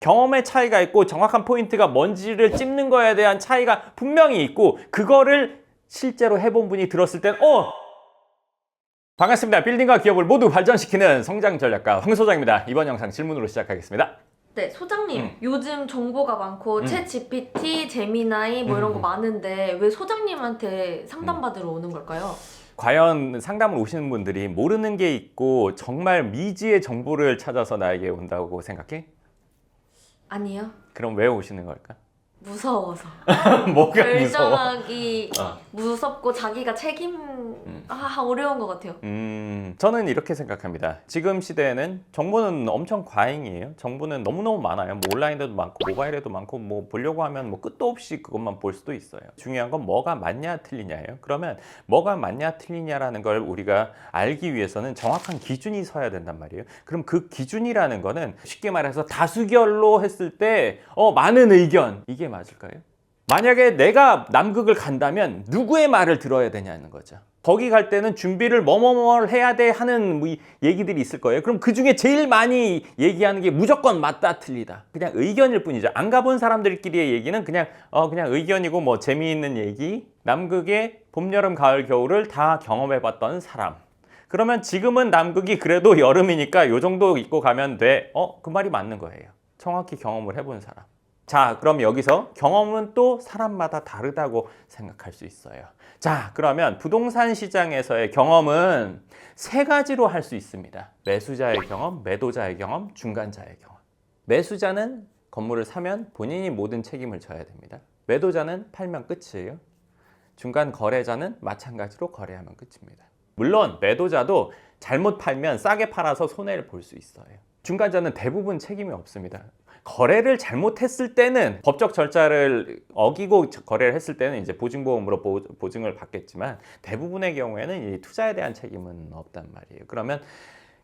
경험의 차이가 있고 정확한 포인트가 뭔지를 찝는 거에 대한 차이가 분명히 있고 그거를 실제로 해본 분이 들었을 땐 반갑습니다. 빌딩과 기업을 모두 발전시키는 성장 전략가 황 소장입니다. 이번 영상 질문으로 시작하겠습니다. 네, 소장님, 요즘 정보가 많고 챗 GPT, 제미나이 뭐 이런 거 많은데 왜 소장님한테 상담받으러 오는 걸까요? 과연 상담을 오시는 분들이 모르는 게 있고 정말 미지의 정보를 찾아서 나에게 온다고 생각해? 아니요. 그럼 왜 오시는 걸까? 무서워서. 뭐가 무서워? 결정하기 무섭고 자기가 어려운 것 같아요. 저는 이렇게 생각합니다. 지금 시대에는 정보는 엄청 과잉이에요. 정보는 너무너무 많아요. 뭐 온라인에도 많고 모바일에도 많고 뭐 보려고 하면 뭐 끝도 없이 그것만 볼 수도 있어요. 중요한 건 뭐가 맞냐 틀리냐예요. 그러면 뭐가 맞냐 틀리냐라는 걸 우리가 알기 위해서는 정확한 기준이 서야 된단 말이에요. 그럼 그 기준이라는 거는 쉽게 말해서 다수결로 했을 때 많은 의견, 이게 맞을까요? 만약에 내가 남극을 간다면 누구의 말을 들어야 되냐는 거죠. 거기 갈 때는 준비를 뭐뭐뭐를 해야 돼 하는 얘기들이 있을 거예요. 그럼 그 중에 제일 많이 얘기하는 게 무조건 맞다 틀리다. 그냥 의견일 뿐이죠. 안 가본 사람들끼리의 얘기는 그냥 의견이고 뭐 재미있는 얘기. 남극의 봄, 여름, 가을, 겨울을 다 경험해봤던 사람. 그러면 지금은 남극이 그래도 여름이니까 요 정도 입고 가면 돼. 그 말이 맞는 거예요. 정확히 경험을 해본 사람. 자, 그럼 여기서 경험은 또 사람마다 다르다고 생각할 수 있어요. 자, 그러면 부동산 시장에서의 경험은 세 가지로 할 수 있습니다. 매수자의 경험, 매도자의 경험, 중간자의 경험. 매수자는 건물을 사면 본인이 모든 책임을 져야 됩니다. 매도자는 팔면 끝이에요. 중간 거래자는 마찬가지로 거래하면 끝입니다. 물론 매도자도 잘못 팔면 싸게 팔아서 손해를 볼 수 있어요. 중간자는 대부분 책임이 없습니다. 거래를 잘못했을 때는 법적 절차를 어기고 거래를 했을 때는 이제 보증보험으로 보증을 받겠지만 대부분의 경우에는 이 투자에 대한 책임은 없단 말이에요. 그러면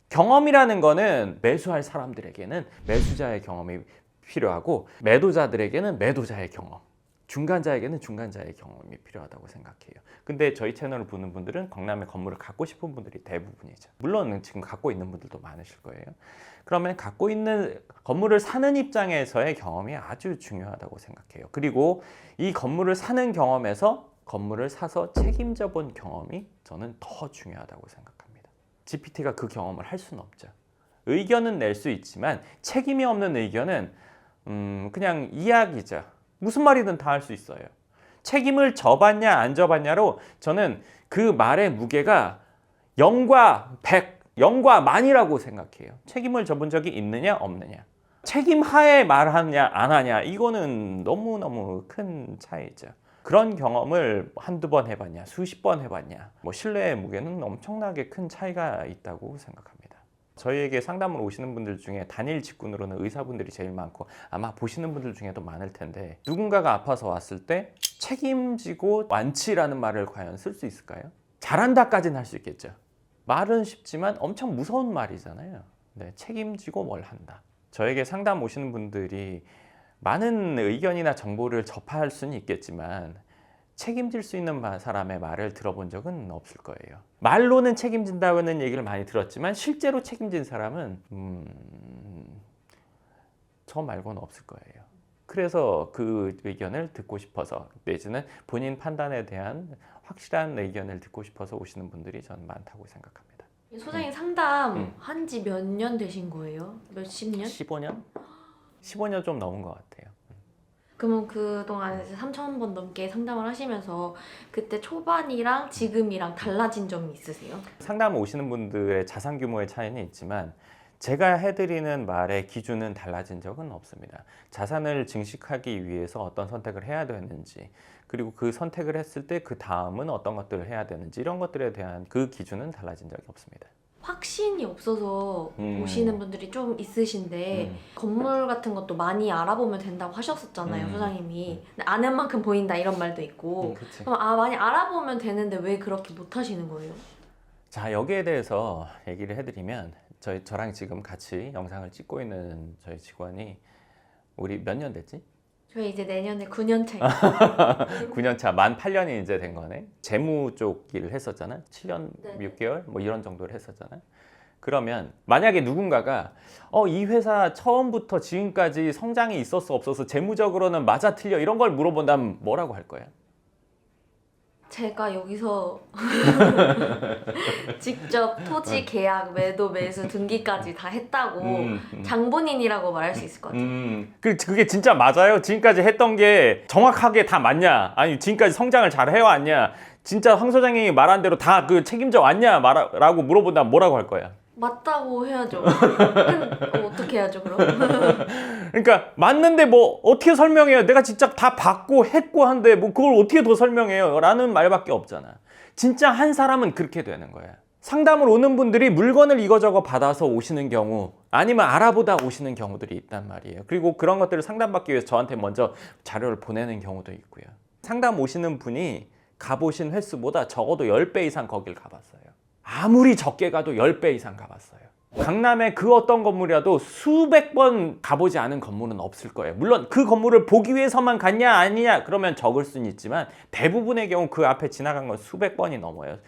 경험이라는 거는 매수할 사람들에게는 매수자의 경험이 필요하고 매도자들에게는 매도자의 경험, 중간자에게는 중간자의 경험이 필요하다고 생각해요. 근데 저희 채널을 보는 분들은 강남에 건물을 갖고 싶은 분들이 대부분이죠. 물론 지금 갖고 있는 분들도 많으실 거예요. 그러면 갖고 있는 건물을 사는 입장에서의 경험이 아주 중요하다고 생각해요. 그리고 이 건물을 사는 경험에서 건물을 사서 책임져 본 경험이 저는 더 중요하다고 생각합니다. GPT가 그 경험을 할 수는 없죠. 의견은 낼 수 있지만 책임이 없는 의견은 그냥 이야기죠. 무슨 말이든 다 할 수 있어요. 책임을 져봤냐 안 져봤냐로 저는 그 말의 무게가 0과 100, 0과 만이라고 생각해요. 책임을 져본 적이 있느냐 없느냐. 책임하에 말하냐 안 하냐, 이거는 너무너무 큰 차이죠. 그런 경험을 한두 번 해봤냐 수십 번 해봤냐, 뭐 신뢰의 무게는 엄청나게 큰 차이가 있다고 생각합니다. 저희에게 상담을 오시는 분들 중에 단일 직군으로는 의사분들이 제일 많고 아마 보시는 분들 중에도 많을 텐데, 누군가가 아파서 왔을 때 책임지고 완치라는 말을 과연 쓸 수 있을까요? 잘한다까지는 할 수 있겠죠. 말은 쉽지만 엄청 무서운 말이잖아요. 네, 책임지고 뭘 한다. 저에게 상담 오시는 분들이 많은 의견이나 정보를 접할 수는 있겠지만 책임질 수 있는 사람의 말을 들어본 적은 없을 거예요. 말로는 책임진다는 얘기를 많이 들었지만 실제로 책임진 사람은 저 말고는 없을 거예요. 그래서 그 의견을 듣고 싶어서, 내지는 본인 판단에 대한 확실한 의견을 듣고 싶어서 오시는 분들이 저는 많다고 생각합니다. 소장님 상담 한 지 몇 년 되신 거예요? 몇십 년? 15년? 15년 좀 넘은 것 같아요. 그러면 그동안 3,000번 넘게 상담을 하시면서 그때 초반이랑 지금이랑 달라진 점이 있으세요? 상담 오시는 분들의 자산 규모의 차이는 있지만 제가 해드리는 말의 기준은 달라진 적은 없습니다. 자산을 증식하기 위해서 어떤 선택을 해야 되는지, 그리고 그 선택을 했을 때 그 다음은 어떤 것들을 해야 되는지, 이런 것들에 대한 그 기준은 달라진 적이 없습니다. 확신이 없어서 오시는 분들이 좀 있으신데 건물 같은 것도 많이 알아보면 된다고 하셨었잖아요, 소장님이. 근데 아는 만큼 보인다 이런 말도 있고. 그럼 많이 알아보면 되는데 왜 그렇게 못 하시는 거예요? 자, 여기에 대해서 얘기를 해드리면, 저랑 지금 같이 영상을 찍고 있는 저희 직원이 우리 몇 년 됐지? 저희 이제 내년에 9년 차예요. 9년 차, 만 8년이 이제 된 거네. 재무 쪽 일을 했었잖아. 7년, 네. 6개월 뭐 이런 정도를 했었잖아. 그러면 만약에 누군가가 이 회사 처음부터 지금까지 성장이 있었어 없어서 재무적으로는 맞아 틀려 이런 걸 물어본다면 뭐라고 할 거야? 제가 여기서 직접 토지 계약, 매도, 매수, 등기까지 다 했다고 장본인이라고 말할 수 있을 것 같아요. 그게 진짜 맞아요? 지금까지 했던 게 정확하게 다 맞냐? 아니 지금까지 성장을 잘 해왔냐? 진짜 황 소장님이 말한 대로 다 그 책임져 왔냐? 라고 물어본다면 뭐라고 할 거야? 맞다고 해야죠. 어떻게 해야죠 그럼? 그러니까 맞는데 뭐 어떻게 설명해요? 내가 진짜 다 받고 했고 한데 뭐 그걸 어떻게 더 설명해요? 라는 말밖에 없잖아. 진짜 한 사람은 그렇게 되는 거야. 상담을 오는 분들이 물건을 이거저거 받아서 오시는 경우 아니면 알아보다 오시는 경우들이 있단 말이에요. 그리고 그런 것들을 상담받기 위해서 저한테 먼저 자료를 보내는 경우도 있고요. 상담 오시는 분이 가보신 횟수보다 적어도 10배 이상 거길 가봤어요. 아무리 적게 가도 10배 이상 가봤어요. 강남에 그 어떤 건물이라도 수백 번 가보지 않은 건물은 없을 거예요. 물론 그 건물을 보기 위해서만 갔냐 아니냐 그러면 적을 수는 있지만 대부분의 경우 그 앞에 지나간 건 수백 번이 넘어요.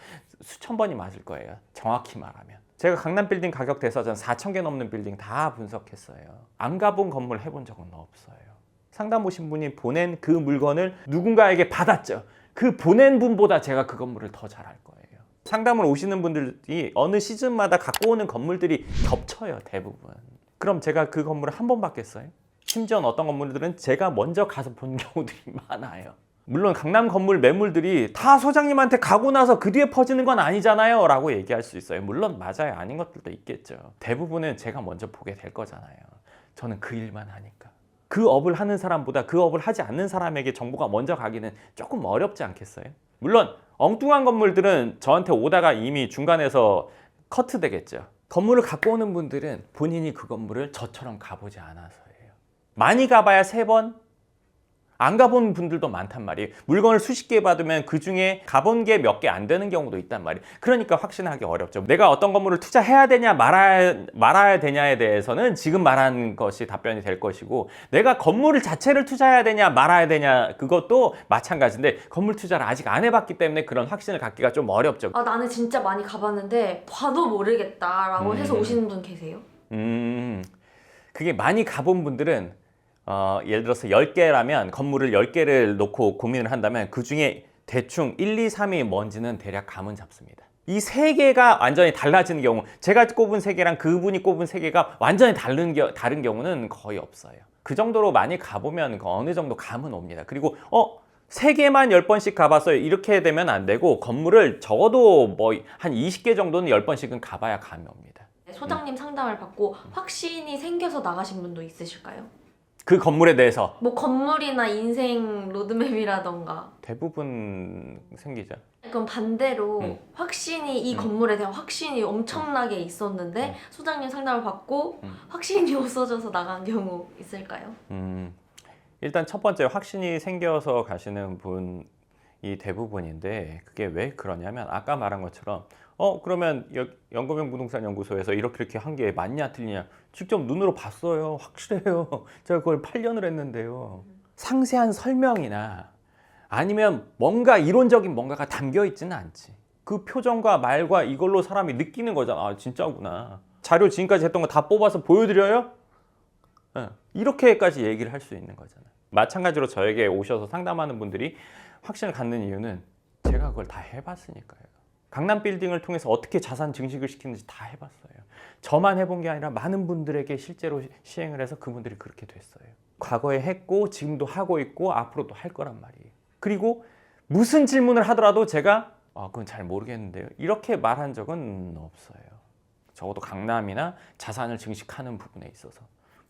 수천 번이 맞을 거예요. 정확히 말하면. 제가 강남 빌딩 가격 대서전 4,000개 넘는 빌딩 다 분석했어요. 안 가본 건물 해본 적은 없어요. 상담 오신 분이 보낸 그 물건을 누군가에게 받았죠. 그 보낸 분보다 제가 그 건물을 더 잘 알 거예요. 상담을 오시는 분들이 어느 시즌마다 갖고 오는 건물들이 겹쳐요, 대부분. 그럼 제가 그 건물을 한 번 받겠어요? 심지어 어떤 건물들은 제가 먼저 가서 본 경우들이 많아요. 물론 강남 건물 매물들이 다 소장님한테 가고 나서 그 뒤에 퍼지는 건 아니잖아요 라고 얘기할 수 있어요. 물론 맞아요. 아닌 것들도 있겠죠. 대부분은 제가 먼저 보게 될 거잖아요. 저는 그 일만 하니까. 그 업을 하는 사람보다 그 업을 하지 않는 사람에게 정보가 먼저 가기는 조금 어렵지 않겠어요? 물론 엉뚱한 건물들은 저한테 오다가 이미 중간에서 커트 되겠죠. 건물을 갖고 오는 분들은 본인이 그 건물을 저처럼 가보지 않아서예요. 많이 가봐야 3번? 안 가본 분들도 많단 말이에요. 물건을 수십 개 받으면 그중에 가본 게 몇 개 안 되는 경우도 있단 말이에요. 그러니까 확신하기 어렵죠. 내가 어떤 건물을 투자해야 되냐 말아야 되냐에 대해서는 지금 말한 것이 답변이 될 것이고 내가 건물을 자체를 투자해야 되냐 말아야 되냐 그것도 마찬가지인데 건물 투자를 아직 안 해봤기 때문에 그런 확신을 갖기가 좀 어렵죠. 나는 진짜 많이 가봤는데 봐도 모르겠다라고 해서 오시는 분 계세요? 그게 많이 가본 분들은 예를 들어서 10개라면 건물을 10개를 놓고 고민을 한다면 그중에 대충 1, 2, 3이 뭔지는 대략 감은 잡습니다. 이 3개가 완전히 달라지는 경우 제가 꼽은 3개랑 그분이 꼽은 3개가 완전히 다른 경우는 거의 없어요. 그 정도로 많이 가보면 어느 정도 감은 옵니다. 그리고 3개만 10번씩 가봤어요. 이렇게 되면 안 되고 건물을 적어도 뭐 한 20개 정도는 10번씩은 가봐야 감이 옵니다. 소장님 상담을 받고 확신이 생겨서 나가신 분도 있으실까요? 그 건물에 대해서 뭐 건물이나 인생 로드맵이라던가 대부분 생기죠. 그럼 반대로 확신이 이 건물에 대한 확신이 엄청나게 있었는데 소장님 상담을 받고 확신이 없어져서 나간 경우 있을까요? 일단 첫 번째 확신이 생겨서 가시는 분이 대부분인데 그게 왜 그러냐면 아까 말한 것처럼 그러면 연금형 부동산 연구소에서 이렇게 한 게 맞냐 틀리냐 직접 눈으로 봤어요. 확실해요. 제가 그걸 8년을 했는데요. 상세한 설명이나 아니면 뭔가 이론적인 뭔가가 담겨 있지는 않지. 그 표정과 말과 이걸로 사람이 느끼는 거잖아. 아 진짜구나. 자료 지금까지 했던 거 다 뽑아서 보여드려요? 이렇게까지 얘기를 할 수 있는 거잖아. 마찬가지로 저에게 오셔서 상담하는 분들이 확신을 갖는 이유는 제가 그걸 다 해봤으니까요. 강남 빌딩을 통해서 어떻게 자산 증식을 시키는지 다 해봤어요. 저만 해본 게 아니라 많은 분들에게 실제로 시행을 해서 그분들이 그렇게 됐어요. 과거에 했고 지금도 하고 있고 앞으로도 할 거란 말이에요. 그리고 무슨 질문을 하더라도 제가 그건 잘 모르겠는데요. 이렇게 말한 적은 없어요. 적어도 강남이나 자산을 증식하는 부분에 있어서.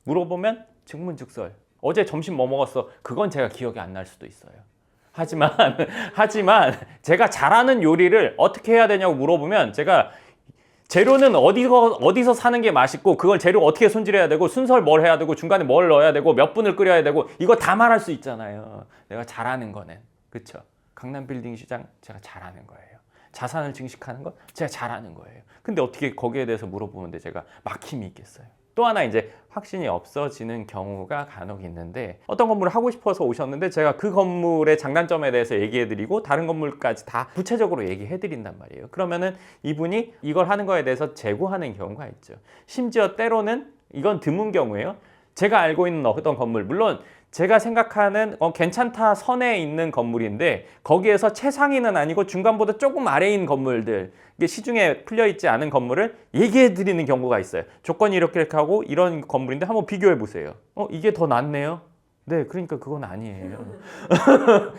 물어보면 증문즉설. 어제 점심 뭐 먹었어? 그건 제가 기억이 안 날 수도 있어요. 하지만 제가 잘하는 요리를 어떻게 해야 되냐고 물어보면 제가 재료는 어디서 사는 게 맛있고 그걸 재료 어떻게 손질해야 되고 순서를 뭘 해야 되고 중간에 뭘 넣어야 되고 몇 분을 끓여야 되고 이거 다 말할 수 있잖아요. 내가 잘하는 거는. 그렇죠? 강남 빌딩 시장 제가 잘하는 거예요. 자산을 증식하는 건 제가 잘하는 거예요. 근데 어떻게 거기에 대해서 물어보는데 제가 막힘이 있겠어요? 또 하나 이제 확신이 없어지는 경우가 간혹 있는데 어떤 건물을 하고 싶어서 오셨는데 제가 그 건물의 장단점에 대해서 얘기해드리고 다른 건물까지 다 구체적으로 얘기해드린단 말이에요. 그러면은 이분이 이걸 하는 거에 대해서 재고하는 경우가 있죠. 심지어 때로는 이건 드문 경우예요. 제가 알고 있는 어떤 건물, 물론 제가 생각하는 괜찮다 선에 있는 건물인데 거기에서 최상위는 아니고 중간보다 조금 아래인 건물들, 이게 시중에 풀려있지 않은 건물을 얘기해 드리는 경우가 있어요. 조건이 이렇게 하고 이런 건물인데 한번 비교해 보세요. 이게 더 낫네요. 네, 그러니까 그건 아니에요.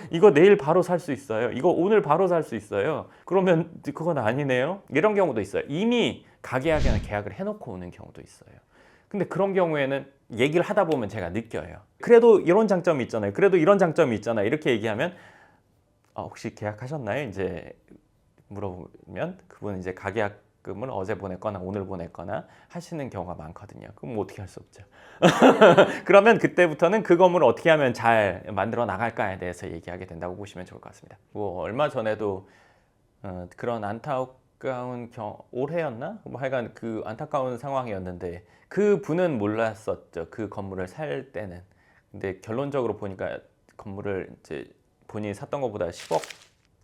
이거 내일 바로 살 수 있어요. 이거 오늘 바로 살 수 있어요. 그러면 그건 아니네요. 이런 경우도 있어요. 이미 가계약에는 계약을 해놓고 오는 경우도 있어요. 근데 그런 경우에는 얘기를 하다 보면 제가 느껴요. 그래도 이런 장점이 있잖아요. 그래도 이런 장점이 있잖아요. 이렇게 얘기하면 혹시 계약하셨나요? 이제 물어보면 그분은 이제 가계약금을 어제 보냈거나 오늘 보냈거나 하시는 경우가 많거든요. 그럼 뭐 어떻게 할 수 없죠. 그러면 그때부터는 그 건물을 어떻게 하면 잘 만들어 나갈까에 대해서 얘기하게 된다고 보시면 좋을 것 같습니다. 뭐 얼마 전에도 그런 안타까운 올해였나? 뭐 하여간 그 안타까운 상황이었는데 그 분은 몰랐었죠. 그 건물을 살 때는. 근데 결론적으로 보니까 건물을 이제 본인이 샀던 것보다 10억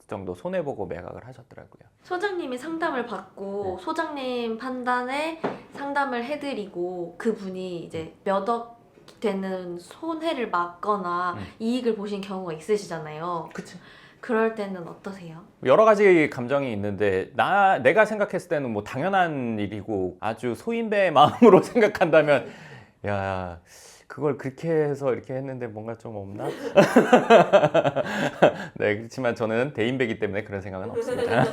정도 손해보고 매각을 하셨더라고요. 소장님이 상담을 받고 네. 소장님 판단에 상담을 해드리고 그분이 이제 몇 억 되는 손해를 막거나 이익을 보신 경우가 있으시잖아요. 그치. 그럴 때는 어떠세요? 여러 가지 감정이 있는데 내가 생각했을 때는 뭐 당연한 일이고 아주 소인배의 마음으로 생각한다면 야 그걸 그렇게 해서 이렇게 했는데 뭔가 좀 없나? 네, 그렇지만 저는 대인배이기 때문에 그런 생각은 없습니다.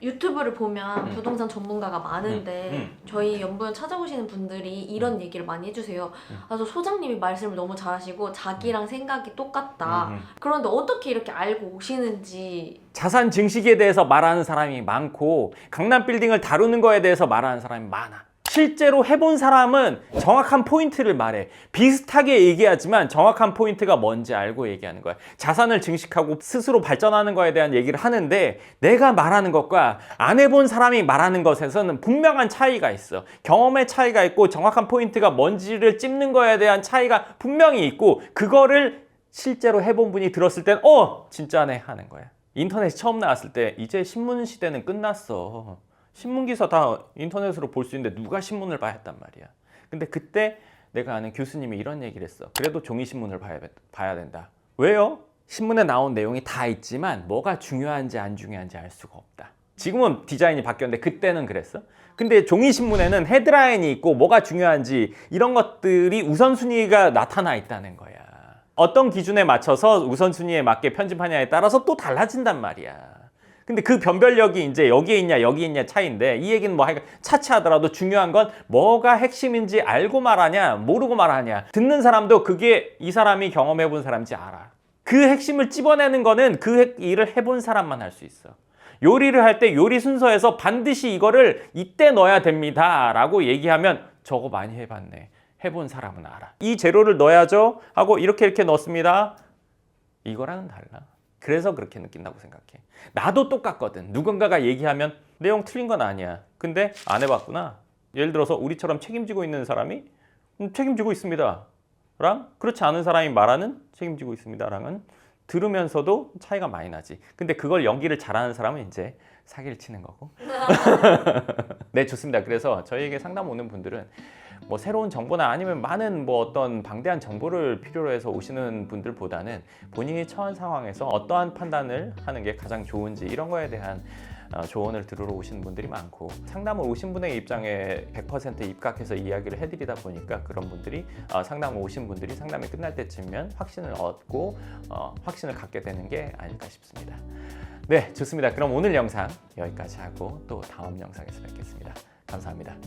유튜브를 보면 부동산 전문가가 많은데 저희 연구원 찾아오시는 분들이 이런 얘기를 많이 해주세요. 저 소장님이 말씀을 너무 잘하시고 자기랑 생각이 똑같다. 그런데 어떻게 이렇게 알고 오시는지. 자산 증식에 대해서 말하는 사람이 많고 강남 빌딩을 다루는 거에 대해서 말하는 사람이 많아. 실제로 해본 사람은 정확한 포인트를 말해. 비슷하게 얘기하지만 정확한 포인트가 뭔지 알고 얘기하는 거야. 자산을 증식하고 스스로 발전하는 거에 대한 얘기를 하는데 내가 말하는 것과 안 해본 사람이 말하는 것에서는 분명한 차이가 있어. 경험의 차이가 있고 정확한 포인트가 뭔지를 찝는 거에 대한 차이가 분명히 있고 그거를 실제로 해본 분이 들었을 땐 진짜네 하는 거야. 인터넷이 처음 나왔을 때 이제 신문 시대는 끝났어. 신문 기사 다 인터넷으로 볼 수 있는데 누가 신문을 봐야 했단 말이야. 근데 그때 내가 아는 교수님이 이런 얘기를 했어. 그래도 종이신문을 봐야 된다. 왜요? 신문에 나온 내용이 다 있지만 뭐가 중요한지 안 중요한지 알 수가 없다. 지금은 디자인이 바뀌었는데 그때는 그랬어. 근데 종이신문에는 헤드라인이 있고 뭐가 중요한지 이런 것들이 우선순위가 나타나 있다는 거야. 어떤 기준에 맞춰서 우선순위에 맞게 편집하냐에 따라서 또 달라진단 말이야. 근데 그 변별력이 이제 여기에 있냐 여기 있냐 차이인데 이 얘기는 뭐 차치하더라도 중요한 건 뭐가 핵심인지 알고 말하냐 모르고 말하냐. 듣는 사람도 그게 이 사람이 경험해 본 사람인지 알아. 그 핵심을 찝어내는 거는 그 일을 해본 사람만 할 수 있어. 요리를 할 때 요리 순서에서 반드시 이거를 이때 넣어야 됩니다 라고 얘기하면 저거 많이 해봤네. 해본 사람은 알아. 이 재료를 넣어야죠 하고 이렇게 넣습니다. 이거랑은 달라. 그래서 그렇게 느낀다고 생각해. 나도 똑같거든. 누군가가 얘기하면 내용 틀린 건 아니야. 근데 안 해봤구나. 예를 들어서 우리처럼 책임지고 있는 사람이 책임지고 있습니다 랑 그렇지 않은 사람이 말하는 책임지고 있습니다 랑은 들으면서도 차이가 많이 나지. 근데 그걸 연기를 잘하는 사람은 이제 사기를 치는 거고. 네, 좋습니다. 그래서 저희에게 상담 오는 분들은 뭐 새로운 정보나 아니면 많은 뭐 어떤 방대한 정보를 필요로 해서 오시는 분들보다는 본인이 처한 상황에서 어떠한 판단을 하는 게 가장 좋은지 이런 거에 대한 조언을 들으러 오시는 분들이 많고 상담을 오신 분의 입장에 100% 입각해서 이야기를 해드리다 보니까 그런 분들이 상담을 오신 분들이 상담이 끝날 때쯤이면 확신을 얻고 확신을 갖게 되는 게 아닐까 싶습니다. 네, 좋습니다. 그럼 오늘 영상 여기까지 하고 또 다음 영상에서 뵙겠습니다. 감사합니다.